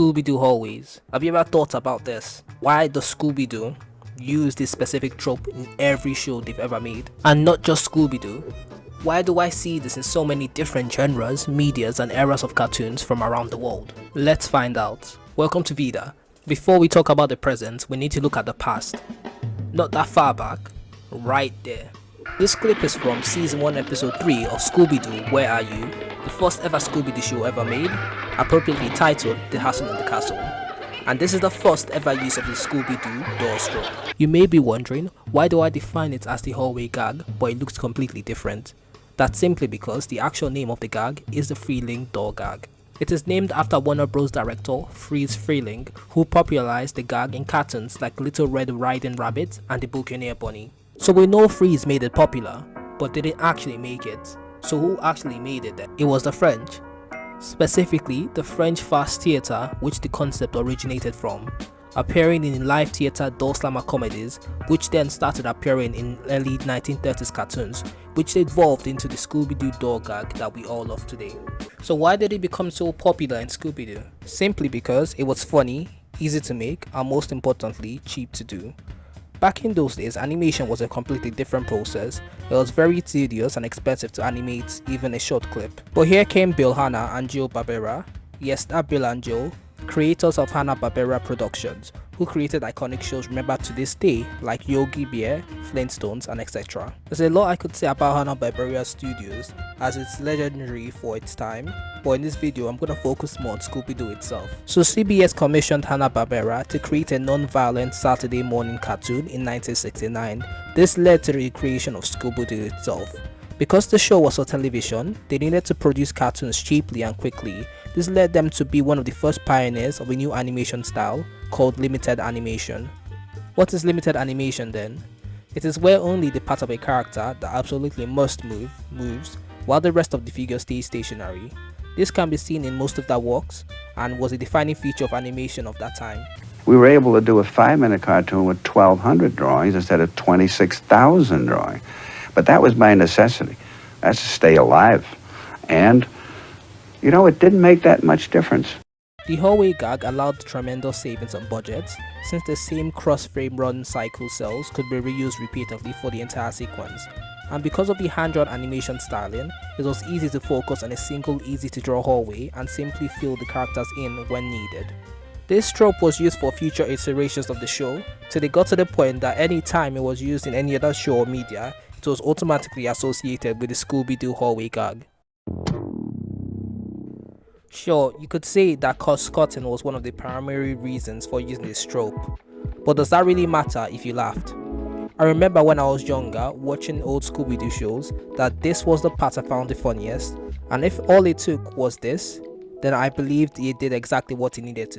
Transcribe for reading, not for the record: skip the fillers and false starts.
Scooby-Doo hallways. Have you ever thought about this? Why does Scooby-Doo use this specific trope in every show they've ever made? And not just Scooby-Doo. Why do I see this in so many different genres, medias and eras of cartoons from around the world? Let's find out. Welcome to Vida. Before we talk about the present, we need to look at the past. Not that far back, right there. This clip is from season 1 episode 3 of Scooby-Doo Where Are You? The first ever Scooby-Doo show ever made, appropriately titled The Hassle in the Castle. And this is the first ever use of the Scooby-Doo door stroke. You may be wondering, why do I define it as the hallway gag, but it looks completely different? That's simply because the actual name of the gag is the Freeling door gag. It is named after Warner Bros. Director Friz Freleng, who popularized the gag in cartoons like Little Red Riding Rabbit and the Buccaneer Bunny. So we know Friz made it popular, but didn't actually make it. So who actually made it then? It was the French. Specifically, the French fast theatre, which the concept originated from, appearing in live theatre door slammer comedies, which then started appearing in early 1930s cartoons, which evolved into the Scooby-Doo door gag that we all love today. So why did it become so popular in Scooby-Doo? Simply because it was funny, easy to make, and most importantly, cheap to do. Back in those days, animation was a completely different process. It was very tedious and expensive to animate even a short clip. But here came Bill Hanna and Joe Barbera, yes, that Bill and Joe, creators of Hanna-Barbera Productions, who created iconic shows remembered to this day like Yogi Bear, Flintstones, and etc. There's a lot I could say about Hanna-Barbera Studios, as it's legendary for its time, but in this video I'm going to focus more on Scooby-Doo itself. So CBS commissioned Hanna-Barbera to create a non-violent Saturday morning cartoon in 1969. This led to the creation of Scooby-Doo itself. Because the show was for television, they needed to produce cartoons cheaply and quickly. This led them to be one of the first pioneers of a new animation style called limited animation. What is limited animation then? It is where only the part of a character that absolutely must move, moves, while the rest of the figure stays stationary. This can be seen in most of their works and was a defining feature of animation of that time. We were able to do a 5-minute cartoon with 1,200 drawings instead of 26,000 drawings. But that was by necessity. That's to stay alive. And, you know, it didn't make that much difference. The hallway gag allowed tremendous savings on budgets, since the same cross-frame run cycle cells could be reused repeatedly for the entire sequence. And because of the hand-drawn animation styling, it was easy to focus on a single easy-to-draw hallway and simply fill the characters in when needed. This trope was used for future iterations of the show, till they got to the point that any time it was used in any other show or media, it was automatically associated with the Scooby-Doo hallway gag. Sure, you could say that cost-cutting was one of the primary reasons for using this trope, but does that really matter if you laughed? I remember when I was younger, watching old Scooby-Doo shows, that this was the part I found the funniest, and if all it took was this, then I believed it did exactly what it needed to do.